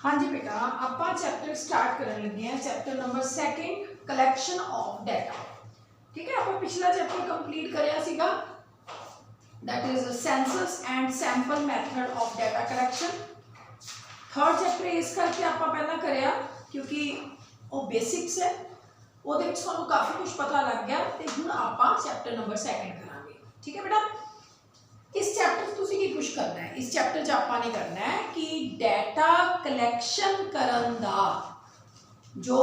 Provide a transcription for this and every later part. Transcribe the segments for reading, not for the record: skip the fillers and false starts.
हाँ जी बेटा, ਆਪਾਂ चैप्टर स्टार्ट करन लगे हैं। Chapter number 2 collection of data. ठीक है, ਆਪਾਂ पिछला चैप्टर कंप्लीट करिया सीगा, that is census and sample method of data collection. Third chapter इस करके आप पहला करिया क्योंकि वो बेसिक्स है, वो काफ़ी कुछ पता लग गया। तो हुण आपां चैप्टर नंबर 2 करांगे। ठीक है बेटा, इस चैप्टर तुसीं की कुछ करना है, इस चैप्टर च आपां ने करना है कि डाटा कलैक्शन करन दा जो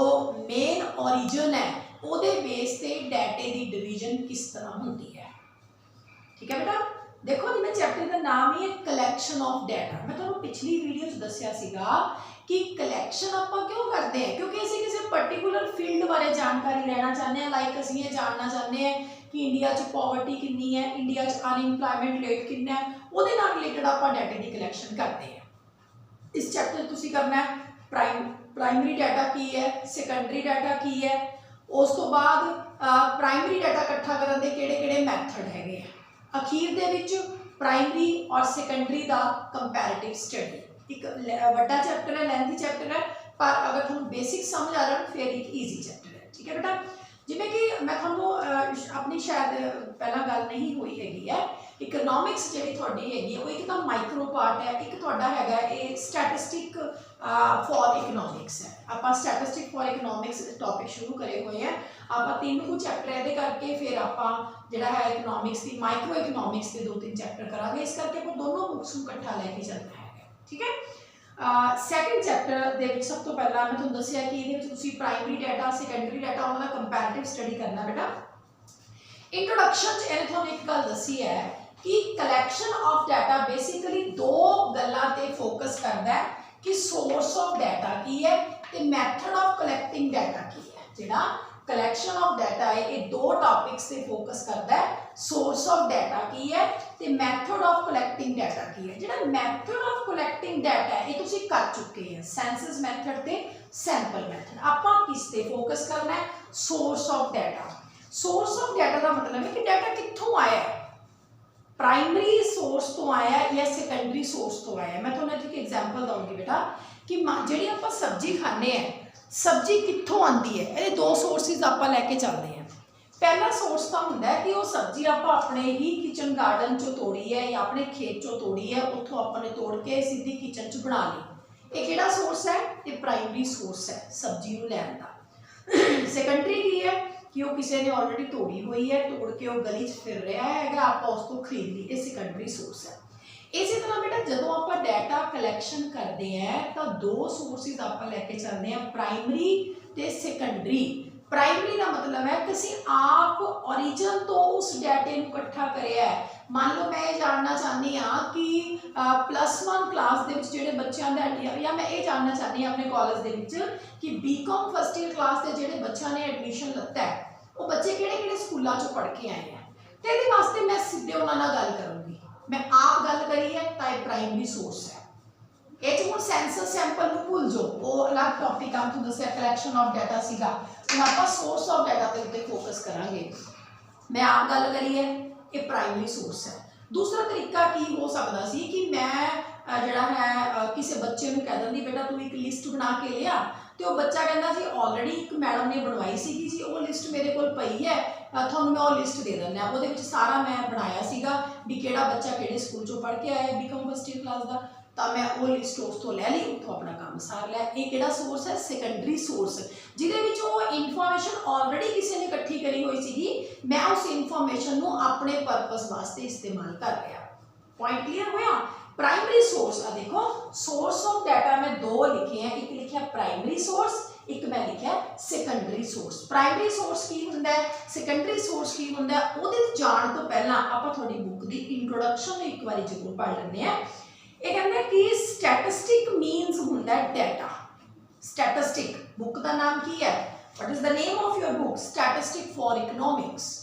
मेन ओरिजिन है ਉਹਦੇ बेस से डाटे की डिवीजन किस तरह होती है। ठीक है बेटा, देखो जिवें चैप्टर का नाम ही है कलैक्शन ऑफ डाटा। मैं तुहानूं पिछली वीडियो च दस्सिया सीगा कि कलैक्शन आपां क्यों करते हैं, क्योंकि असीं किसी पर्टिकुलर फील्ड बारे जानकारी लेना चाहते हैं। लाइक असीं ये जानना चाहते हैं कि इंडिया च पॉवर्टी कितनी है, इंडिया च अनइंपलॉयमेंट रेट कितना है, उहदे नाल रिलेटेड आपां डाटे की कलैक्शन करते हैं। इस चैप्टर तुसीं करना है प्राइमरी डाटा की है, सैकेंडरी डाटा की है, उस तो बाद प्राइमरी डाटा इकट्ठा करने के किहड़े-किहड़े मैथड हैगे आ, अखीर दे विच प्राइमरी और सैकेंडरी का कंपैरेटिव स्टडी। एक वड्डा चैप्टर है, लेंथी चैप्टर है, पर अगर तुहानूं बेसिक समझ आ जाए फिर एक ईजी चैप्टर है। ठीक है बेटा, जिवें कि मैं तुहानूं अपनी शायद पहला गल नहीं हुई हैगी है, इकनॉमिक्स जिहड़ी तुहाडी हैगी वो एक तो माइक्रो पार्ट है, एक तुहाडा हैगा ये स्टैटिस्टिक फॉर इकनॉमिक्स है। आपां स्टैटिस्टिक फॉर इकनॉमिक्स टॉपिक शुरू करे हुए हैं। आपां 3 कुछ चैप्टर ये करके फिर आपां जिहड़ा है इकनॉमिक्स की माइक्रो इकनॉमिक्स के 2-3 चैप्टर करांगे। इस करके आपां दोनों बुक्स नूं इकट्ठा लैके चलना है। ठीक है, सैकेंड चैप्टर दे सब तो पहला मैं तुहानूं दस्सिया कि इहदे विच तुसीं प्राइमरी डाटा सैकेंडरी डाटा उहदा कंपैरेटिव स्टडी करना बेटा। इंट्रोडक्शन च इहने तुहानूं एक गल दस्सी है कि कलैक्शन ऑफ डाटा बेसिकली दो गल्लां ते फोकस करदा है कि सोर्स ऑफ डाटा की है ते मैथड ऑफ कलैक्टिंग डाटा की है। जिहड़ा कलैक्शन ऑफ डाटा है ये दो टॉपिक्स से फोकस करता है, सोर्स ऑफ डाटा की है ते मैथड ऑफ कलैक्टिंग डाटा की है। जिहड़ा मैथड ऑफ कलैक्टिंग डाटा है ये तुसीं कर चुके हैं, सेंसस मैथड ते सैंपल मैथड। आपां किस ते फोकस करना है, source of data. Source of data का मतलब है कि डाटा कित्थों आया है, प्राइमरी सोर्स तो आया या सैकेंडरी सोर्स तो आया। मैं तुहानूं एक एग्जांपल दूंगी बेटा कि जिहड़ी आपां सब्जी खाने हैं, सब्जी कित्थों आती है, ये दो सोर्सिस आपां लैके चलते हैं। पहला सोर्स तो होंदा है कि वो सब्जी आपां अपने ही किचन गार्डन चों तोड़ी है या अपने खेत चों तोड़ी है, उत्थों आपां ने तोड़ के सीधी किचन च बना ली। ये किहड़ा सोर्स है, ये प्राइमरी सोर्स है सब्जी नूं लैण दा। सैकेंडरी की है कि वो किसी ने ऑलरेडी तोड़ी हुई है, तोड़ के वो गली फिर रहा है, आप उसको खरीद ली, ये सैकेंडरी सोर्स है। इसी तरह बेटा जो आप डाटा कलैक्शन करते हैं तो दो सोर्सिस आप लैके चलते हैं, प्राइमरी ते सैकेंडरी। प्राइमरी का मतलब है कि आप ओरिजिन तो उस डाटे को इकट्ठा करिया है। मान लो मैं ये जानना चाहती हाँ कि +1 क्लास के जोड़े बच्चों का, या मैं ये जानना चाहती हाँ अपने कॉलेज के कि बीकॉम फर्स्ट ईयर क्लास के जोड़े बच्चों ने एडमिशन लता है वो बच्चे किहड़े-किहड़े स्कूलों चों पढ़ के आए हैं। तो ये वास्ते मैं सीधे उन्होंने गल करूँगी, मैं आप गल करी है तो ये प्राइमरी सोर्स है। ये हुण सेंसस सैंपल नूं भुल जाओ, वो अलग टॉपिक आप तुहानूं दस्सिया कलैक्शन ऑफ डाटा सीगा। हुण आपां सोर्स ऑफ डाटा के उत्ते फोकस करांगे। मैं आप गल करी है ये प्राइमरी सोर्स है। दूसरा तरीका की हो सकता सी कि मैं जिहड़ा है किसी बच्चे नूं कह दिंदी बेटा तू एक लिस्ट बना के लिया, तो बच्चा कहता जी ऑलरेडी एक मैडम ने बनवाई सी जी, वो लिस्ट मेरे को पई है, थोड़ा मैं वो लिस्ट दे देना। वो सारा मैं बनाया सीगा भी किहड़ा बच्चा किहड़े स्कूल चों पढ़ के आया बीकॉम फर्स्ट ईयर क्लास का, तो मैं वो लिस्ट उस तो लै ली, उत्थों अपना काम सार लिया। ये किहड़ा सोर्स है, सैकेंडरी सोर्स, जिहदे विच वो इनफॉर्मेशन ऑलरेडी किसी ने इकट्ठी करी हुई सी, मैं उस इनफॉर्मेशन नूं अपने पर्पस वास्ते इस्तेमाल कर लिया। पॉइंट क्लीयर होया। प्राइमरी सोर्स देखो, सोर्स ऑफ डाटा में दो लिखे हैं, एक लिखा प्राइमरी सोर्स, एक मैं लिखा सैकेंडरी सोर्स। प्राइमरी सोर्स की हुंदा है, सैकेंडरी सोर्स की हुंदा है, उहदे जाण तो पहला आपां तुहाडी बुक दी इंट्रोडक्शन एक बार जरूर पढ़ लैंदे हैं। ये कहंदे कि स्टैटिस्टिक मीनस हुंदा है डाटा। स्टैटिस्टिक बुक का नाम की है, what is the name of your book, statistic for economics.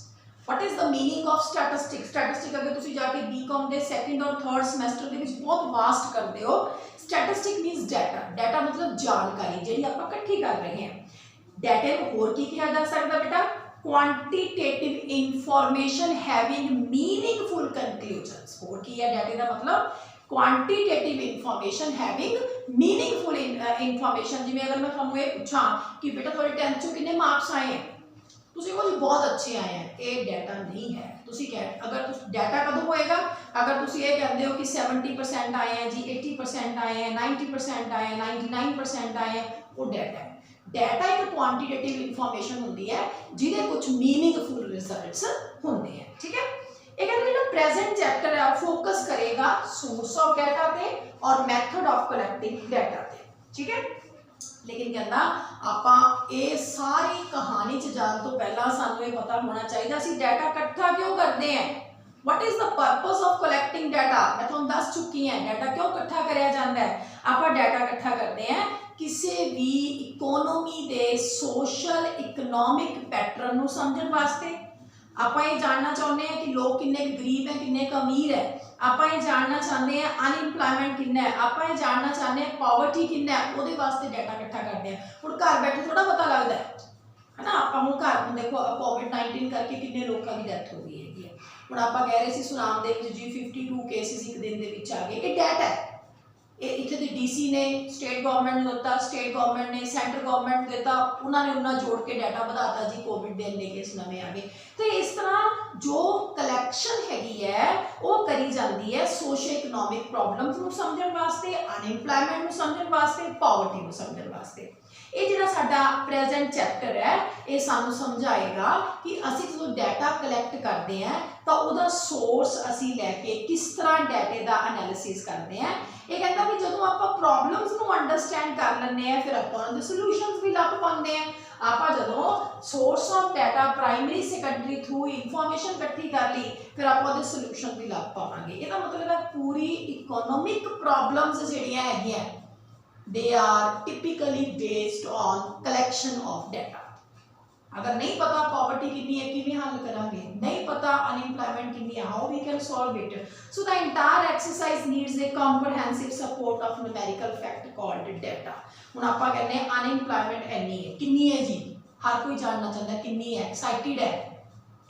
What is the meaning of statistics? Statistic अगर तुसी जाके बीकॉम के सेकंड और थर्ड सेमेस्टर के विच बहुत वास्ट करते हो। स्टैटिस्टिक मीन्स डाटा, डाटा मतलब जानकारी जिहड़ी आपां इकट्ठी कर रहे हैं। डाटे नूं होर की कहा जा सकदा बेटा, quantitative information having meaningful conclusions. होर की है डाटे का मतलब, quantitative information having meaningful information, जिवें अगर मैं तुहानूं ये पूछां कि बेटा तुहाडे 10th चों कितने मार्क्स आए हैं, तुसीं कहो जी बहुत अच्छे आए हैं, ये डाटा नहीं है। तुसीं कह अगर डाटा कदों होएगा, अगर तुसीं ये कहते हो कि 70% आए हैं जी, 80% आए हैं, 90% आए हैं, 99% आए हैं, वो डाटा है। डाटा एक क्वांटिटेटिव इन्फॉर्मेशन होती है जिहदे कुछ मीनिंगफुल रिजल्ट्स होंदे हैं, ठीक है। ये कहते हैं प्रेजेंट चैप्टर है फोकस करेगा सोर्स ऑफ डाटा पे और मैथड ऑफ कलेक्टिंग डाटा पे, ठीक है। लेकिन कहता आपां ये सारी कहानी च जाण तो पहला सानू ये पता होना चाहिए असीं डाटा इकट्ठा क्यों करते हैं, what is the purpose of collecting data. मैं तुहानूं दस चुकी हैं डाटा क्यों इकट्ठा करिया जाता है। आपां डाटा इकट्ठा करते हैं किसी भी economy they social economic pattern नूं समझण वास्ते। आपां ये जानना चाहते हैं कि लोग किन्ने गरीब है, किन्ने अमीर है। आपां ये जानना चाहते हैं अनइम्पलॉयमेंट कितना है। आपां ये जानना चाहते हैं पॉवर्टी कितना है, उहदे वास्ते डाटा इकट्ठा करते हैं। हुण घर बैठे थोड़ा पता लगता है ना। आपां हुण घर देखो कोविड-19 करके किन्ने लोगों की डेथ हो गई है। हुण आपां कह रहे सी सुनाम दे विच जी 52 केसिस एक दिन दे विच आ गए, ये डाटा है। इत्थे दे डीसी ने स्टेट गवर्नमेंट ने दिता, स्टेट गवर्नमेंट ने सेंट्रल गवर्नमेंट दिता, उन्होंने उन्ना जोड़ के डाटा बढ़ाता जी कोविड के इन्ने केस नवे आ गए। तो इस तरह जो कलैक्शन हैगी है वो करी जाती है सोशो इकनॉमिक प्रॉब्लम्स नूं समझण वास्ते, अनएम्पलॉयमेंट नूं समझण वास्ते, पॉवर्टी नूं समझण वास्ते। ये जिहड़ा साडा प्रेजेंट चैप्टर है ये सानूं समझाएगा कि असीं जो डाटा कलैक्ट करते हैं तो उहदा सोर्स असीं लैके किस तरह डाटे का एनालिसिस करते हैं। ये कहता भी जो आप प्रॉब्लम्स को अंडरस्टैंड कर लें हैं फिर आप उन्होंने सोल्यूशंस भी लभ पाते हैं। आप जो source of data primary secondary through information इकट्ठी कर ली फिर आप सोल्यूशन भी लभ पावांगे। इसका मतलब है पूरी इकोनॉमिक प्रॉब्लम्स जिहड़ियां हैगियां they are typically based on collection of data. अगर नहीं पता पॉवर्टी कितनी है किवें हल करांगे, नहीं पता अनएम्प्लॉयमेंट कितनी है, how we can solve it. So the entire exercise needs a comprehensive support of numerical fact called data. हुण आपां कहने अनएम्प्लॉयमेंट इन्नी है, कितनी है जी, हर कोई जानना चाहता है कितनी है, एक्साइटेड है।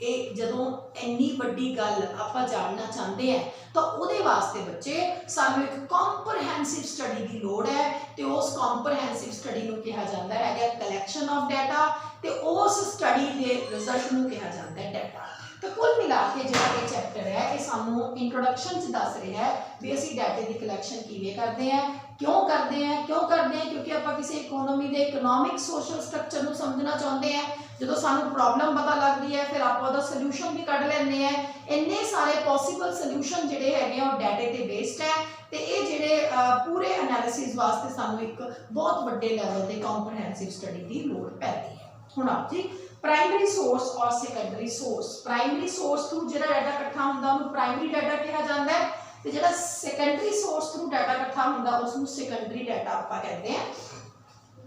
ये जदों इन्नी वड्डी गल आपां जानना चाहते हैं तो उहदे वास्ते बच्चे सानूं एक कॉम्प्रिहेंसिव स्टडी की लोड़ है। तो उस कॉम्प्रिहेंसिव स्टडी नूं कहा जाता है कलैक्शन ऑफ डाटा, तो उस स्टडी के रिजल्ट नूं कहा जाता है डाटा। तो कुल मिला के जो ये चैप्टर है ये सानूं इंट्रोडक्शन च दस रहा है भी असीं डाटे की कलैक्शन किवें करते हैं, क्यों करते हैं क्योंकि आपां किसी इकोनॉमी के इकोनॉमिक सोशल स्ट्रक्चर नूं समझना चाहते हैं। जो सानूं प्रॉब्लम पता लगती है फिर आप सोल्यूशन भी कढ़ लैंदे हैं। इन्ने सारे पॉसीबल सोल्यूशन जिहड़े हैगे वो डाटे ते बेस्ड है। तो ये जिहड़े पूरे एनालिसिस वास्ते सानूं एक बहुत वड्डे लैवल ते कॉम्प्रिहेंसिव स्टडी की लोड़ पैंदी है। हुण आप जी प्राइमरी सोर्स और secondary source, primary source through जो डाटा इकट्ठा होंदा उहनूं प्राइमरी डाटा कहा जाता है, तो जो सैकेंडरी सोर्स थ्रू डाटा इकट्ठा होंदा उसनूं सैकेंडरी डाटा आपां कहते हैं।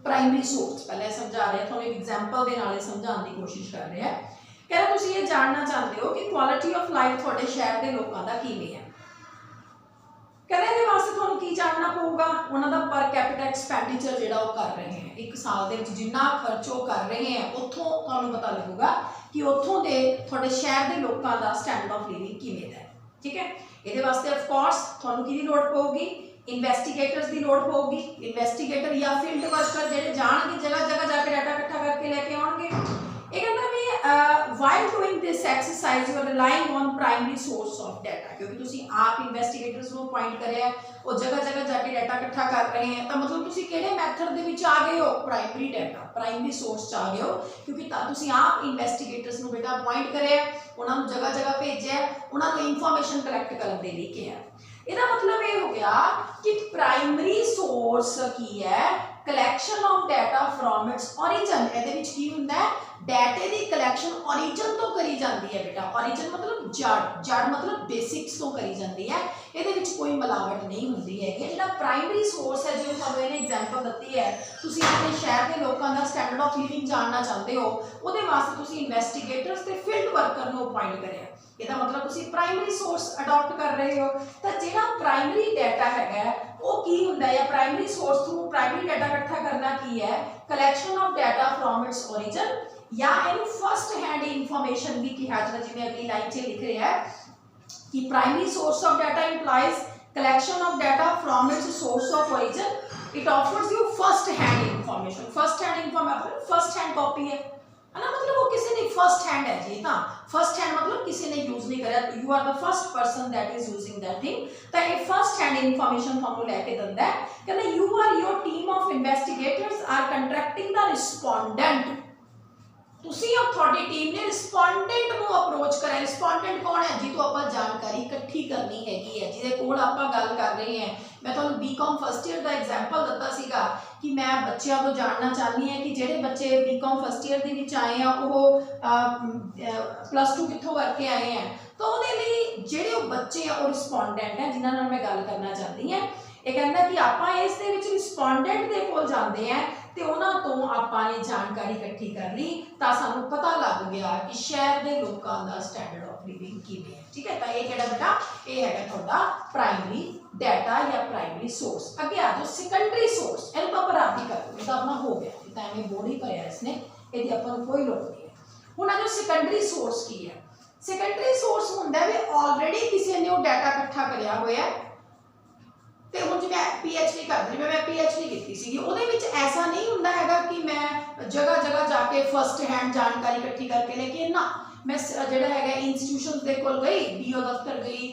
प्राइमरी सोर्स पहले समझा रहे हैं, थोड़ा एग्जाम्पल के नाल समझाने की कोशिश कर रहे हैं। कह रहे तुसीं ये जानना चाहते हो कि क्वालिटी ऑफ लाइफ थोड़े शहर के लोगों का किवें है। कहते हैं वास्ते तुहानूं की जानना पऊगा, उन्हां दा पर कैपिटा एक्सपेंडिचर जिहड़ा वो कर रहे हैं एक साल दे विच जिन्ना खर्च वो कर रहे हैं उत्थों तुहानूं पता लगूगा कि उत्थों दे थोड़े शहर के लोगों का स्टैंडर्ड ऑफ लिविंग किवें दा है। ठीक है, ये वास्ते ऑफ कोर्स तुहानूं किहदी लोड़ पऊगी, इन्वेस्टिगेटर्स की लोड़ पऊगी। इन्वेस्टिगेटर या फील्ड वर्कर जिहड़े जाणगे जगह जगह जाके डाटा इकट्ठा करके लैके आउणगे। ये कहता भी while doing this exercise you are relying on primary source of data, क्योंकि तुसी आप इन्वेस्टिगेटर्स को अपॉइंट करे वो जगह जगह जाके डाटा इकट्ठा कर रहे हैं तो मतलब तुसी किहड़े मैथड दे विच आ गए हो, प्राइमरी डाटा प्राइमरी सोर्स आ गए हो, क्योंकि तुसी आप इन्वेस्टिगेटर्स को बेटा अपॉइंट करे उन्होंने जगह जगह भेजे उन्होंने इन्फॉर्मेशन कलैक्ट करने के लिए किया। इसका मतलब ये हो गया कि प्राइमरी सोर्स की है collection of data from its origin. ये डाटे की कलैक्शन ओरिजिन तो करी जाती है बेटा, ओरिजिन मतलब जड़, जड़ मतलब बेसिक्स तो करी जाती है, ये कोई मिलावट नहीं होती है। जो प्राइमरी सोर्स है जो तुहानूं इहने एग्जाम्पल दी है, तुसीं अपने शहर के लोगों का स्टैंडर्ड ऑफ लिविंग जानना चाहते हो उहदे वास्ते तुसीं इन्वेस्टिगेटर्स ते फील्ड वर्कर नूं अपॉइंट करिया, इसका मतलब तुसीं प्राइमरी सोर्स अडॉप्ट कर रहे हो। तो जिहड़ा प्राइमरी डाटा है वो की हुंदा है, या primary source through primary data इकट्ठा करना की है collection of data from its origin, या इनू फर्स्ट हैंड इन्फॉर्मेशन भी कहा जाता है। जिवें अगली लाइन से लिख रहे हैं कि primary source of data implies collection of data from it's source of origin, it offers you first hand information, first hand information first hand copy है ना, मतलब वो किसी ने फर्स्ट हैंड है जी, हाँ फर्स्ट हैंड मतलब किसी ने यूज नहीं करा, you are the first person that is using that thing. तो ये फर्स्ट हैंड इंफॉर्मेशन ਤੁਹਾਨੂੰ ਲੈ ਕੇ ਦਿੰਦਾ ਹੈ, ਕਹਿੰਦਾ you are your team of investigators are contracting the respondent, ਤੁਸੀਂ और ਤੁਹਾਡੀ टीम ने रिस्पोंडेंट ਨੂੰ ਅਪਰੋਚ ਕਰਿਆ। ਰਿਸਪੋਂਡੈਂਟ ਕੌਣ ਹੈ ਜੀ, ਤੋਂ ਆਪਾਂ ਜਾਣਕਾਰੀ ਇਕੱਠੀ ਕਰਨੀ ਹੈਗੀ ਹੈ, ਜਿਹਦੇ ਕੋਲ ਆਪਾਂ ਗੱਲ ਕਰ ਰਹੇ ਹਾਂ। ਮੈਂ ਤੁਹਾਨੂੰ ਬੀਕਾਮ ਫਸਟ ਈਅਰ ਦਾ ਐਗਜ਼ਾਮਪਲ ਦਿੱਤਾ ਸੀਗਾ ਕਿ ਮੈਂ ਬੱਚਿਆਂ ਤੋਂ ਜਾਣਨਾ ਚਾਹੁੰਦੀ ਹਾਂ ਕਿ ਜਿਹੜੇ ਬੱਚੇ ਬੀਕਾਮ ਫਸਟ ਈਅਰ ਦੇ ਵਿੱਚ ਆਏ ਆ ਉਹ +2 ਕਿੱਥੋਂ ਕਰਕੇ ਆਏ ਆ, ਤਾਂ ਉਹਦੇ ਲਈ ਜਿਹੜੇ ਉਹ ਬੱਚੇ ਆ ਉਹ ਰਿਸਪੋਂਡੈਂਟ ਹੈ ਜਿਨ੍ਹਾਂ ਨਾਲ ਮੈਂ ਗੱਲ ਕਰਨਾ ਚਾਹੁੰਦੀ ਹਾਂ। ਇਹ ਕਹਿੰਦਾ ਕਿ ਆਪਾਂ ਇਸ ਦੇ ਵਿੱਚ ਰਿਸਪੋਂਡੈਂਟ ਦੇ ਕੋਲ ਜਾਂਦੇ ਆ ਤੇ ਉਹਨਾਂ ਤੋਂ ਆਪਾਂ ਨੇ ਜਾਣਕਾਰੀ ਇਕੱਠੀ ਕਰ ਲਈ, ਤਾਂ ਸਾਨੂੰ ਪਤਾ ਲੱਗ ਗਿਆ ਕਿ ਸ਼ਹਿਰ ਦੇ ਲੋਕਾਂ ਦਾ ਸਟੈਂਡਰਡ ਆਫ ਲਿਵਿੰਗ ਕਿਵੇਂ ਹੈ। ਠੀਕ ਹੈ, ਤਾਂ ਇਹ ਕਿਹੜਾ ਬੇਟਾ, ਇਹ ਹੈਗਾ ਤੁਹਾਡਾ ਪ੍ਰਾਇਮਰੀ ਡਾਟਾ ਜਾਂ ਪ੍ਰਾਇਮਰੀ ਸੋਰਸ। ਅੱਗੇ ਆ ਜਾਓ ਸੈਕੰਡਰੀ ਸੋਰਸ, ਇਹਨੂੰ ਆਪਾਂ ਰਾਬੀ ਕਰ ਲਓ, ਤਾਂ ਆਪਣਾ ਹੋ ਗਿਆ, ਤਾਂ ਐਵੇਂ ਬੋਲ ਹੀ ਭਰਿਆ ਇਸਨੇ, ਇਹਦੀ ਆਪਾਂ ਨੂੰ ਕੋਈ ਲੋੜ ਨਹੀਂ ਹੈ। ਹੁਣ ਆ ਜਾਓ ਸੈਕੰਡਰੀ ਸੋਰਸ ਕੀ ਹੈ। ਸੈਕੰਡਰੀ ਸੋਰਸ ਹੁੰਦਾ ਵੀ ਆਲਰੇਡੀ ਕਿਸੇ ਨੇ ਉਹ ਡਾਟਾ ਇਕੱਠਾ ਕਰਿਆ ਹੋਇਆ, ਤੇ ਹੁਣ ਜਿਵੇਂ PhD ਕਰਦੀ, ਮੈਂ PhD ਕੀਤੀ ਸੀਗੀ, ਉਹਦੇ ਵਿੱਚ ਐਸਾ ਨਹੀਂ ਹੁੰਦਾ ਹੈਗਾ ਕਿ ਮੈਂ ਜਗ੍ਹਾ ਜਗ੍ਹਾ ਜਾ ਕੇ ਫਸਟ ਹੈਂਡ ਜਾਣਕਾਰੀ ਇਕੱਠੀ ਕਰਕੇ ਲੈ ਕੇ, ਨਾ मैं ਜਿਹੜਾ ਹੈਗਾ ਇੰਸਟੀਟਿਊਸ਼ਨਸ ਦੇ ਕੋਲ ਗਈ, BO ਦਫ਼ਤਰ ਗਈ,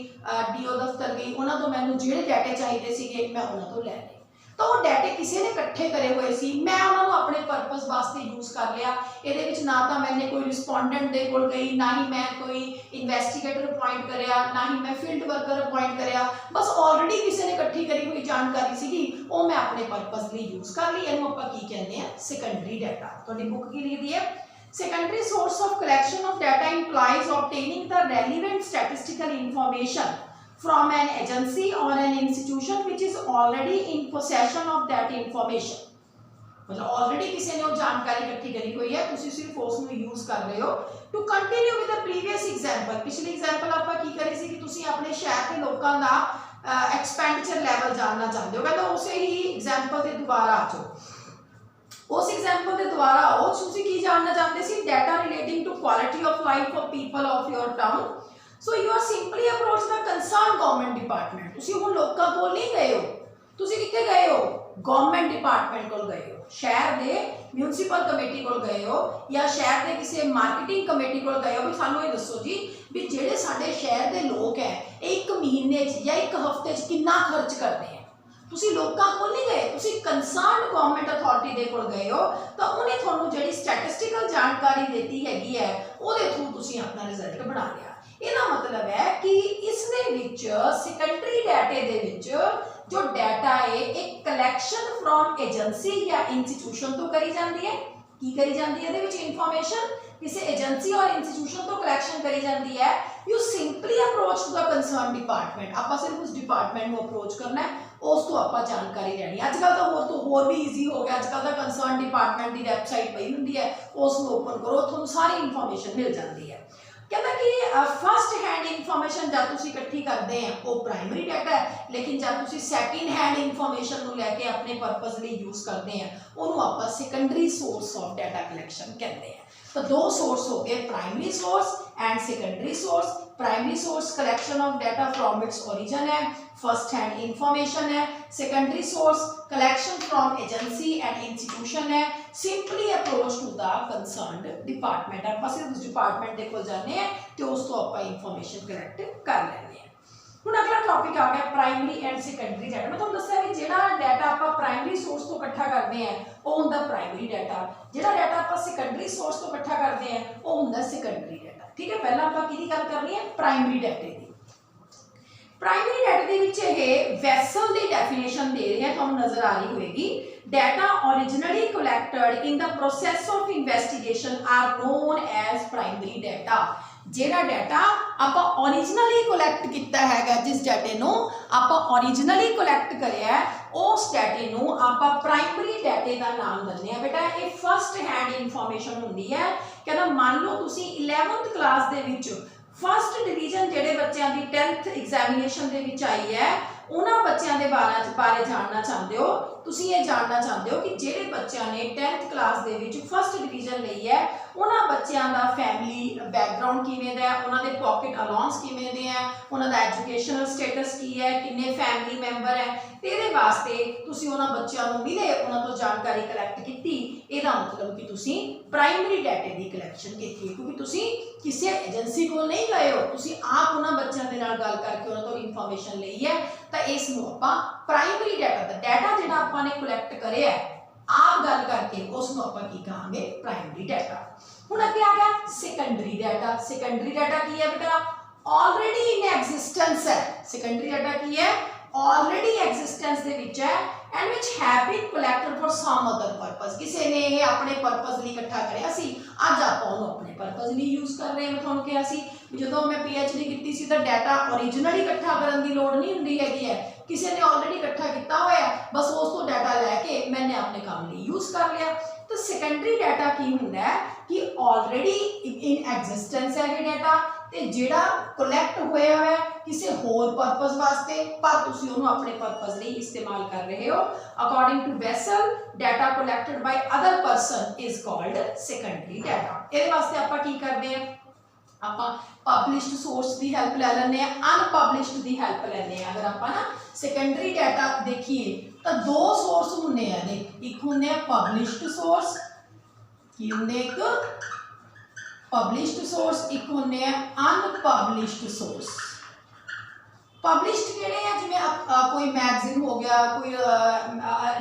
DO ਦਫ਼ਤਰ ਗਈ, ਉਹਨਾਂ ਤੋਂ ਮੈਨੂੰ ਜਿਹੜੇ ਡਾਟੇ ਚਾਹੀਦੇ ਸੀਗੇ ਮੈਂ ਉਹਨਾਂ ਤੋਂ ਲੈ ਲਏ। ਤਾਂ ਉਹ ਡਾਟੇ ਕਿਸੇ ਨੇ ਇਕੱਠੇ ਕਰੇ ਹੋਏ ਸੀ, ਮੈਂ ਉਹਨਾਂ ਨੂੰ ਆਪਣੇ ਪਰਪਸ ਵਾਸਤੇ ਯੂਜ਼ ਕਰ ਲਿਆ। ਇਹਦੇ ਵਿੱਚ ਨਾ ਤਾਂ ਮੈंने ਕੋਈ ਰਿਸਪੋਂਡੈਂਟ ਦੇ ਕੋਲ ਗਈ, ਨਾ ਹੀ ਮੈਂ ਕੋਈ ਇਨਵੈਸਟੀਗੇਟਰ ਅਪਾਇੰਟ ਕਰਿਆ, ਨਾ ਹੀ ਮੈਂ ਫੀਲਡ ਵਰਕਰ ਅਪਾਇੰਟ ਕਰਿਆ, ਬਸ ਆਲਰੇਡੀ ਕਿਸੇ ਨੇ ਇਕੱਠੀ ਕਰੀ ਹੋਈ ਜਾਣਕਾਰੀ ਸੀਗੀ, ਉਹ ਮੈਂ ਆਪਣੇ ਪਰਪਸ ਲਈ ਯੂਜ਼ ਕਰ ਲਈ। ਇਹਨੂੰ ਆਪਾਂ ਕੀ ਕਹਿੰਦੇ ਆ, ਸੈਕੰਡਰੀ ਡਾਟਾ। ਤੁਹਾਡੀ ਬੁੱਕ ਕੀ ਲਿਖਦੀ ਹੈ, secondary source of collection of data implies obtaining the relevant statistical information from an agency or an institution which is already in possession of that information। मतलब ऑलरेडी किसी ने वो जानकारी इकट्ठी करी हुई है, तुसी सिर्फ उसको यूज कर रहे हो। To continue with the previous example, पिछली एग्जांपल ਆਪਾਂ ਕੀ ਕਰੀ ਸੀ ਕਿ ਤੁਸੀਂ ਆਪਣੇ ਸ਼ਹਿਰ ਦੇ ਲੋਕਾਂ ਦਾ ਐਕਸਪੈਂਡੀਚਰ ਲੈਵਲ ਜਾਣਨਾ ਚਾਹੁੰਦੇ ਹੋ, ਕਹਿੰਦਾ ਉਸੇ ਹੀ ਐਗਜ਼ਾਮਪਲ ਤੇ ਦੁਬਾਰਾ ਆ ਜਾਓ। उस एग्जाम्पल के द्वारा आओ, तुसी की जानना चाहते सी data relating to quality of life of people of your town. So you are simply approach the concern government department. तुसी हुण लोकां कोल नहीं गए हो, तुसी कित्थे गए हो, गवर्नमेंट डिपार्टमेंट कोल गए हो, शहर दे म्यूनसिपल कमेटी कोल गए हो या शहर दे किसी मार्केटिंग कमेटी कोल गए हो भी सानू ये दसो जी भी जिहड़े साडे शहर दे लोग है एक महीने या एक हफ्ते कितना खर्च करते हैं। ਤੁਸੀਂ ਲੋਕਾਂ ਕੋਲ ਨਹੀਂ ਗਏ, ਤੁਸੀਂ ਕੰਸਰਨਡ ਗਵਰਨਮੈਂਟ ਅਥਾਰਟੀ ਦੇ ਕੋਲ ਗਏ ਹੋ, ਤਾਂ ਉਹਨੇ ਤੁਹਾਨੂੰ ਜਿਹੜੀ ਸਟੈਟਿਸਟੀਕਲ ਜਾਣਕਾਰੀ ਦਿੱਤੀ ਹੈਗੀ ਹੈ ਉਹਦੇ ਥਰੂ ਤੁਸੀਂ ਆਪਣਾ ਰਿਜ਼ਲਟ ਬਣਾ ਲਿਆ। ਇਹਦਾ ਮਤਲਬ ਹੈ ਕਿ ਇਸ ਦੇ ਵਿੱਚ ਸੈਕੰਡਰੀ ਡਾਟੇ ਦੇ ਵਿੱਚ ਜੋ ਡਾਟਾ ਹੈ ਇੱਕ ਕਲੈਕਸ਼ਨ ਫਰੋਮ ਏਜੰਸੀ ਜਾਂ ਇੰਸਟੀਟਿਊਸ਼ਨ ਤੋਂ ਕਰੀ ਜਾਂਦੀ ਹੈ। ਕੀ ਕਰੀ ਜਾਂਦੀ ਹੈ, ਇਹਦੇ ਵਿੱਚ ਇਨਫੋਰਮੇਸ਼ਨ किसी एजेंसी और इंस्टीट्यूशन तो कलेक्शन करी जाती है। You simply approach to the concern department, आप सिर्फ उस डिपार्टमेंट को अप्रोच करना है, उस तो आप जानकारी लेनी। अजकल तो होर भी ईजी हो गया, अजकल तो कंसर्न डिपार्टमेंट की वैबसाइट पई हुंदी है, उसको ओपन करो, तुहानूं सारी इन्फॉर्मेशन मिल जाती है। कहता कि फस्ट हैंड इन्फॉर्मेशन जब तुसीं इकट्ठी करते हैं वो प्राइमरी डाटा है, लेकिन जब तुसीं सैकेंड हैंड इन्फॉर्मेशन को लैके अपने परपस लिए यूज़ करते हैं उन्होंने आप secondary source of data collection कहते हैं। तो दो सोर्स हो गए, primary source and secondary source. Primary source collection of data from its origin है, फर्स्ट हैंड इंफॉर्मेशन है। Secondary source collection from agency and institution है। Simply approach to the concerned department, आप सिर्फ उस डिपार्टमेंट के कोल जाने हैं तो उस तो आप इंफॉर्मेशन कलैक्ट कर लेंगे। ਹੁਣ अगला टॉपिक आ गया प्राइमरी एंड सेकेंडरी डाटा। मैं तुहानूं दस्सिया भी जिहड़ा डाटा आपां प्राइमरी सोर्स तो इकट्ठा करते हैं वो हुंदा प्राइमरी डाटा, जिहड़ा डाटा आपां सेकेंडरी सोर्स तो इकट्ठा करते हैं वो हुंदा सेकेंडरी डाटा। ठीक है, पहला आपां किहदी गल करनी है, प्राइमरी डाटे दी। प्राइमरी डाटे दे विच इह वैसल दी डेफिनेशन दे रहे हैं, तुहानूं नज़र आ रही होएगी। Data originally collected in the process of investigation are known as primary data. ਜਿਹੜਾ डाटा ਆਪਾਂ ओरिजिनली कलैक्ट किया है, जिस डाटे ਨੂੰ ਆਪਾਂ ओरिजिनली कलैक्ट करिया उस डाटे ਨੂੰ ਆਪਾਂ प्राइमरी डाटे का नाम ਦਿੰਦੇ ਆ। बेटा ये फस्ट हैंड इन्फॉर्मेशन ਹੁੰਦੀ है। कहना मान लो ਤੁਸੀਂ 11th क्लास ਦੇ ਵਿੱਚ फस्ट डिवीजन ਜਿਹੜੇ ਬੱਚਿਆਂ ਦੀ 10th एग्जामिनेशन ਦੇ ਵਿੱਚ आई है उन्होंने बच्चों के बारे जानना चाहते हो ਤੁਸੀਂ ਇਹ ਜਾਣਨਾ ਚਾਹੁੰਦੇ ਹੋ ਕਿ ਜਿਹੜੇ ਬੱਚਿਆਂ ਨੇ 10th ਕਲਾਸ ਦੇ ਵਿੱਚ ਫਸਟ ਡਿਵੀਜ਼ਨ ਲਈ ਹੈ ਉਹਨਾਂ ਬੱਚਿਆਂ ਦਾ ਫੈਮਿਲੀ ਬੈਕਗ੍ਰਾਉਂਡ ਕਿਵੇਂ ਦਾ ਹੈ, ਉਹਨਾਂ ਦੇ ਪੋਕਟ ਅਲਾਉਂਸ ਕਿਵੇਂ ਦੇ ਹੈ, ਉਹਨਾਂ ਦਾ ਐਜੂਕੇਸ਼ਨਲ ਸਟੇਟਸ ਕੀ ਹੈ, ਕਿੰਨੇ ਫੈਮਿਲੀ ਮੈਂਬਰ ਹੈ, ਤੇ ਇਹਦੇ ਵਾਸਤੇ ਤੁਸੀਂ ਉਹਨਾਂ ਬੱਚਿਆਂ ਨੂੰ ਮਿਲੇ, ਉਹਨਾਂ ਤੋਂ ਜਾਣਕਾਰੀ ਕਲੈਕਟ ਕੀਤੀ। ਇਹਦਾ ਮਤਲਬ ਕਿ ਤੁਸੀਂ ਪ੍ਰਾਇਮਰੀ ਡਾਟੇ ਦੀ ਕਲੈਕਸ਼ਨ ਕੀਤੀ ਹੈ, ਕਿਉਂਕਿ ਤੁਸੀਂ ਕਿਸੇ ਏਜੰਸੀ ਕੋਲ ਨਹੀਂ ਗਏ ਹੋ, ਤੁਸੀਂ ਆਪ ਉਹਨਾਂ ਬੱਚਿਆਂ ਦੇ ਨਾਲ ਗੱਲ ਕਰਕੇ ਉਹਨਾਂ ਤੋਂ ਇਨਫੋਰਮੇਸ਼ਨ ਲਈ ਹੈ। ਤਾਂ ਇਸ ਨੂੰ ਆਪਾਂ ਪ੍ਰਾਇਮਰੀ ਡਾਟਾ ਦਾ ਡਾਟਾ ਜਿਹੜਾ ਆਪਾਂ ਨੇ ਕਲੈਕਟ ਕਰਿਆ ਆਪ ਗੱਲ ਕਰਕੇ ਉਸ ਨੂੰ ਆਪਾਂ ਕੀ ਕਹਾਂਗੇ, ਪ੍ਰਾਇਮਰੀ ਡਾਟਾ। ਹੁਣ ਅੱਗੇ ਆ ਗਿਆ ਸੈਕੰਡਰੀ ਡਾਟਾ। ਸੈਕੰਡਰੀ ਡਾਟਾ ਕੀ ਹੈ ਬੇਟਾ, ਆਲਰੇਡੀ ਇਨ ਐਗਜ਼ਿਸਟੈਂਸ ਹੈ। ਸੈਕੰਡਰੀ ਡਾਟਾ ਕੀ ਹੈ, ਆਲਰੇਡੀ ਐਗਜ਼ਿਸਟੈਂਸ ਦੇ ਵਿੱਚ ਹੈ and which have been collected for some other purpose. ਕਿਸੇ ਨੇ ਇਹ ਆਪਣੇ ਪਰਪਸ ਲਈ ਇਕੱਠਾ ਕਰਿਆ ਸੀ, ਅੱਜ ਆਪਾਂ ਉਹਨੂੰ ਆਪਣੇ ਪਰਪਸ ਲਈ ਯੂਜ਼ ਕਰ ਰਹੇ ਹਾਂ। ਮੈਂ ਤੁਹਾਨੂੰ ਕਿਹਾ ਸੀ ਜਦੋਂ ਮੈਂ PhD ਕੀਤੀ ਸੀ ਤਾਂ ਡਾਟਾ ਓਰੀਜਨਲ ਇਕੱਠਾ ਕਰਨ ਦੀ ਲੋੜ ਨਹੀਂ ਹੁੰਦੀ ਹੈਗੀ ਹੈ, ਕਿਸੇ ਨੇ ਆਲਰੇਡੀ ਇਕੱਠਾ ਕੀਤਾ ਹੋਇਆ, ਬਸ ਉਸ ਤੋਂ ਡਾਟਾ ਲੈ ਕੇ ਮੈंने ਆਪਣੇ ਕੰਮ ਲਈ ਯੂਜ਼ ਕਰ ਲਿਆ। ਤਾਂ ਸੈਕੰਡਰੀ ਡਾਟਾ ਕੀ ਹੁੰਦਾ ਹੈ ਕਿ ਆਲਰੇਡੀ ਇਨ ਐਗਜ਼ਿਸਟੈਂਸ ਹੈ ਇਹ ਡਾਟਾ, ਤੇ ਜਿਹੜਾ ਕਲੈਕਟ ਹੋਇਆ ਹੈ ਕਿਸੇ ਹੋਰ ਪਰਪਸ ਵਾਸਤੇ, ਪਰ ਤੁਸੀਂ ਉਹਨੂੰ ਆਪਣੇ ਪਰਪਸ ਲਈ ਇਸਤੇਮਾਲ ਕਰ ਰਹੇ ਹੋ। According to Wessel data collected by other person is called secondary data. ਇਹਦੇ ਵਾਸਤੇ ਆਪਾਂ ਕੀ ਕਰਦੇ ਹਾਂ, ਆਪਾਂ ਪਬਲਿਸ਼ਡ ਸੋਰਸ ਦੀ ਹੈਲਪ ਲੈ ਲੈਂਦੇ ਹਾਂ, ਅਨਪਬਲਿਸ਼ਡ ਦੀ ਹੈਲਪ ਲੈਂਦੇ ਹਾਂ। ਅਗਰ ਆਪਾਂ ਨਾ ਸੈਕੰਡਰੀ ਡਾਟਾ ਦੇਖੀਏ ਤਾਂ ਦੋ ਸੋਰਸ ਹੁੰਦੇ ਆ ਇਹਦੇ, ਇੱਕ ਹੁੰਦੇ ਆ ਪਬਲਿਸ਼ਡ ਸੋਰਸ, ਕੀ ਹੁੰਦੇ ਇੱਕ ਪਬਲਿਸ਼ਡ ਸੋਰਸ, ਇੱਕ ਹੁੰਦੇ ਆ ਅਨਪਬਲਿਸ਼ਡ ਸੋਰਸ। ਪਬਲਿਸ਼ਡ ਕਿਹੜੇ ਆ, ਜਿਵੇਂ ਕੋਈ ਮੈਗਜ਼ੀਨ ਹੋ ਗਿਆ, ਕੋਈ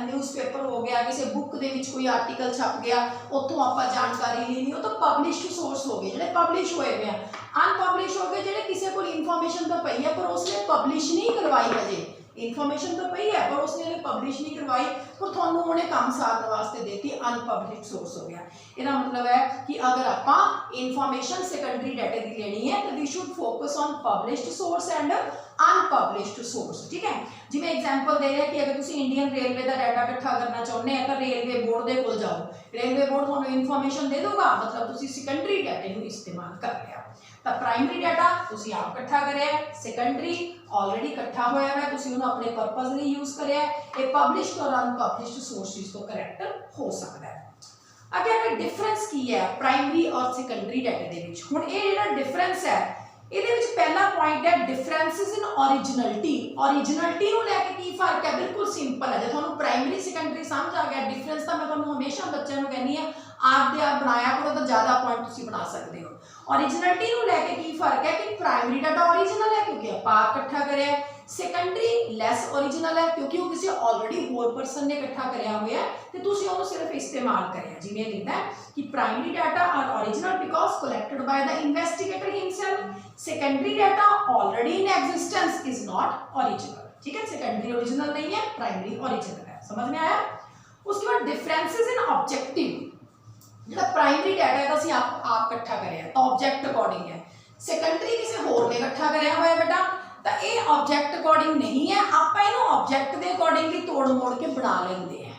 ਨਿਊਜ਼ਪੇਪਰ ਹੋ ਗਿਆ, ਕਿਸੇ ਬੁੱਕ ਦੇ ਵਿੱਚ ਕੋਈ ਆਰਟੀਕਲ ਛਪ ਗਿਆ, ਉੱਥੋਂ ਆਪਾਂ ਜਾਣਕਾਰੀ ਲੈਣੀ, ਉਹ ਤਾਂ ਪਬਲਿਸ਼ਡ ਸੋਰਸ ਹੋ ਗਏ ਜਿਹੜੇ ਪਬਲਿਸ਼ ਹੋਏ ਹੋਏ ਆ। ਅਨਪਬਲਿਸ਼ ਹੋ ਗਏ ਜਿਹੜੇ ਕਿਸੇ ਕੋਲ ਇਨਫੋਰਮੇਸ਼ਨ ਤਾਂ ਪਈ ਹੈ ਪਰ ਉਸਨੇ ਪਬਲਿਸ਼ ਨਹੀਂ ਕਰਵਾਈ, ਹਜੇ ਇਨਫੋਰਮੇਸ਼ਨ ਤਾਂ ਪਈ ਹੈ ਪਰ ਉਸਨੇ ਪਬਲਿਸ਼ ਨਹੀਂ ਕਰਵਾਈ, ਪਰ ਤੁਹਾਨੂੰ ਉਹਨੇ ਕੰਮ ਸਾਰਨ ਵਾਸਤੇ ਦੇਤੀ, ਅਨਪਬਲਿਸ਼ਡ ਸੋਰਸ ਹੋ ਗਿਆ। ਇਹਦਾ ਮਤਲਬ ਹੈ ਕਿ ਅਗਰ ਆਪਾਂ ਇਨਫੋਰਮੇਸ਼ਨ ਸੈਕੰਡਰੀ ਡਾਟਾ ਦੀ ਲੈਣੀ ਹੈ ਤਾਂ we should focus on published source and unpublished source. ਠੀਕ ਹੈ, ਜਿਵੇਂ ਐਗਜ਼ਾਮਪਲ ਦੇ ਰਿਹਾ ਕਿ ਅਗਰ ਤੁਸੀਂ ਇੰਡੀਅਨ ਰੇਲਵੇ ਦਾ ਡਾਟਾ ਇਕੱਠਾ ਕਰਨਾ ਚਾਹੁੰਦੇ ਆ ਤਾਂ ਰੇਲਵੇ ਬੋਰਡ ਦੇ ਕੋਲ ਜਾਓ, ਰੇਲਵੇ ਬੋਰਡ ਤੁਹਾਨੂੰ ਇਨਫੋਰਮੇਸ਼ਨ ਦੇ ਦੂਗਾ, ਮਤਲਬ ਤੁਸੀਂ ਸੈਕੰਡਰੀ ਡਾਟੇ ਨੂੰ ਇਸਤੇਮਾਲ ਕਰ ਲਿਆ। ਤਾਂ ਪ੍ਰਾਇਮਰੀ ਡਾਟਾ ਤੁਸੀਂ ਆਪ ਇਕੱਠਾ ਕਰਿਆ, ਸੈਕੰਡਰੀ ਆਲਰੇਡੀ ਇਕੱਠਾ ਹੋਇਆ ਹੈ, ਤੁਸੀਂ ਉਹਨੂੰ ਆਪਣੇ ਪਰਪਸ ਲਈ ਯੂਜ਼ ਕਰਿਆ। ਇਹ ਪਬਲਿਸ਼ਡ ਔਰ ਅਨਪਬਲਿਸ਼ਡ ਸੋਰਸਿਸ ਤੋਂ ਕਰੈਕਟ ਹੋ ਸਕਦਾ ਹੈ। ਅੱਗੇ ਡਿਫਰੈਂਸ ਕੀ ਹੈ ਪ੍ਰਾਇਮਰੀ ਔਰ ਸੈਕੰਡਰੀ ਡਾਟਾ ਦੇ ਵਿੱਚ। ਹੁਣ ਇਹ ਜਿਹੜਾ ਡਿਫਰੈਂਸ ਹੈ ਇਹਦੇ ਵਿੱਚ ਪਹਿਲਾ ਪੁਆਇੰਟ ਹੈ ਡਿਫਰੈਂਸਿਸ ਇਨ ਓਰੀਜਨਲਿਟੀ। ਓਰੀਜਨਲਿਟੀ ਨੂੰ ਲੈ ਕੇ ਕੀ ਫਰਕ ਹੈ, ਬਿਲਕੁਲ ਸਿੰਪਲ ਹੈ। ਜੇ ਤੁਹਾਨੂੰ ਪ੍ਰਾਇਮਰੀ ਸੈਕੰਡਰੀ ਸਮਝ ਆ ਗਿਆ, ਡਿਫਰੈਂਸ ਤਾਂ ਮੈਂ ਤੁਹਾਨੂੰ ਹਮੇਸ਼ਾ ਬੱਚਿਆਂ ਨੂੰ ਕਹਿੰਦੀ ਆ ਆਪ ਦੇ ਆਪ ਬਣਾਇਆ ਕਰੋ ਤਾਂ ਜ਼ਿਆਦਾ ਪੁਆਇੰਟ ਤੁਸੀਂ ਬਣਾ ਸਕਦੇ ਹੋ। ओरिजिनलिटी ਨੂੰ ਲੈ ਕੇ ਕੀ ਫਰਕ ਹੈ ਕਿ ਪ੍ਰਾਇਮਰੀ ਡਾਟਾ ओरिजिनल ਹੈ ਕਿਉਂਕਿ ਆਪਾਂ ਇਕੱਠਾ ਕਰਿਆ, ਸੈਕੰਡਰੀ ਲੈਸ ओरिजिनल ਹੈ ਕਿਉਂਕਿ ਉਹ ਕਿਸੇ ਆਲਰੇਡੀ ਹੋਰ ਪਰਸਨ ਨੇ ਇਕੱਠਾ ਕਰਿਆ ਹੋਇਆ ਤੇ ਤੁਸੀਂ ਉਹਨੂੰ ਸਿਰਫ ਇਸਤੇਮਾਲ ਕਰਿਆ। ਜਿਵੇਂ ਲਿਖਦਾ ਹੈ ਕਿ primary data are original because collected by the investigator himself, secondary data already in existence is not original. ठीक है, सेकेंडरी ओरिजिनल नहीं है, प्राइमरी ओरिजिनल है। समझ में आया। उसके बाद डिफरेंसेस इन ऑब्जेक्टिव, ਜਿਹੜਾ ਪ੍ਰਾਇਮਰੀ ਡਾਟਾ ਹੈ ਤਾਂ ਅਸੀਂ ਆਪ ਇਕੱਠਾ ਕਰਿਆ ਤਾਂ ਆਬਜੈਕਟ ਅਕੋਰਡਿੰਗ ਹੈ, ਸੈਕੰਡਰੀ ਕਿਸੇ ਹੋਰ ਨੇ ਇਕੱਠਾ ਕਰਿਆ ਹੋਇਆ ਬੇਟਾ ਤਾਂ ਇਹ ਆਬਜੈਕਟ ਅਕੋਰਡਿੰਗ ਨਹੀਂ ਹੈ, ਆਪਾਂ ਇਹਨੂੰ ਆਬਜੈਕਟ ਦੇ ਅਕੋਰਡਿੰਗਲੀ ਤੋੜ ਮੋੜ ਕੇ ਬਣਾ ਲੈਂਦੇ ਆ,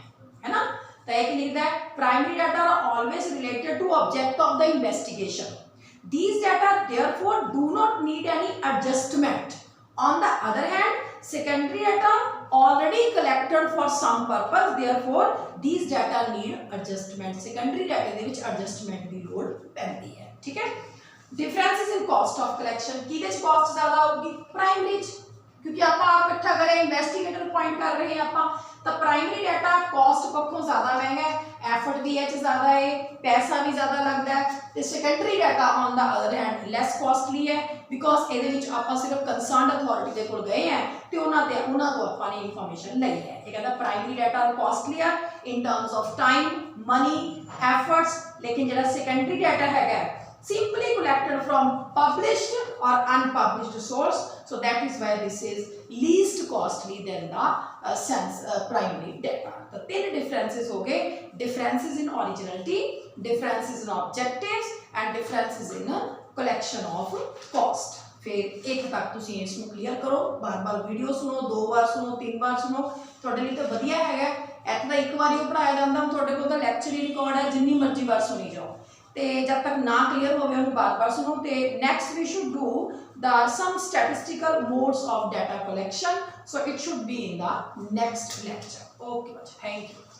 ਹੈ ਨਾ। ਤਾਂ ਇਹ ਕੀ ਲਿਖਦਾ ਹੈ primary data are always related to object of the investigation, these data therefore do not need any adjustment. On the other hand, secondary data already collected for some purpose, therefore these data need adjustment. Secondary data ਦੇ ਵਿੱਚ adjustment ਦੀ ਲੋੜ ਪੈਂਦੀ ਹੈ। ठीक है, differences in cost of collection, ਕਿਹਦੇ ਚ cost ਜ਼ਿਆਦਾ ਹੋਊਗੀ ਪ੍ਰਾਇਮਰੀ ਚ, क्योंकि ਆਪਾਂ ਆਪ ਇਕੱਠਾ ਕਰੇ ਇਨਵੈਸਟੀਗੇਟਰ ਪੁਆਇੰਟ ਕਰ ਰਹੇ ਹਾਂ ਆਪਾਂ ਤਾਂ ਪ੍ਰਾਇਮਰੀ ਡਾਟਾ ਕਾਸਟ ਪੱਖੋਂ ਜ਼ਿਆਦਾ ਮਹਿੰਗਾ ਹੈ, ਐਫਰਟ ਵੀ ਇਹ ਚ ਜ਼ਿਆਦਾ ਹੈ, ਪੈਸਾ ਵੀ ਜ਼ਿਆਦਾ ਲੱਗਦਾ ਹੈ। ਤੇ secondary data on the other hand less costly ਹੈ ਬਿਕੋਜ਼ ਇਹਦੇ ਵਿੱਚ ਆਪਾਂ ਸਿਰਫ ਕੰਸਰਨਡ ਅਥਾਰਟੀ ਦੇ ਕੋਲ ਗਏ ਹੈ ਤੇ ਉਹਨਾਂ ਤੋਂ ਆਪਾਂ ਨੇ ਇਨਫੋਰਮੇਸ਼ਨ ਲਈ ਹੈ। ਇਹ ਕਹਿੰਦਾ ਪ੍ਰਾਇਮਰੀ ਡਾਟਾ ਕਾਸਟਲੀ ਆ in terms of time, money, efforts, ਲੇਕਿਨ ਜਿਹੜਾ ਸੈਕੰਡਰੀ ਡਾਟਾ ਹੈਗਾ simply collected from published or unpublished source, so that is why this is least costly than the primary data. तो तीन differences हो गए, differences in originality, differences in objectives and differences in collection of cost. फिर एक तक तुसी इसमें clear करो, बार-बार वीडियो सुनो, 2 बार सुनो, 3 बार सुनो, ਤੁਹਾਡੇ ਲਈ ਤਾਂ ਵਧੀਆ ਹੈਗਾ। ਇੱਥੇ ਤਾਂ ਇੱਕ ਵਾਰੀ ਉਹ ਪੜਾਇਆ ਜਾਂਦਾ, ਤੁਹਾਡੇ ਕੋਲ ਤਾਂ ਲੈਕਚਰ ਹੀ ਰਿਕਾਰਡ ਹੈ, ਜਿੰਨੀ ਮਰਜ਼ੀ ਵਾਰ ਸੁਣੀ ਜਾਓ। ਤੇ ਜਦ ਤੱਕ ਨਾ ਕਲੀਅਰ ਹੋਵੇ ਉਹਨੂੰ ਬਾਰ-ਬਾਰ ਸੁਣੋ। ਤੇ next we should do the some statistical modes of data collection, so it should be in the next lecture. Okay बच्चा, थैंक यू।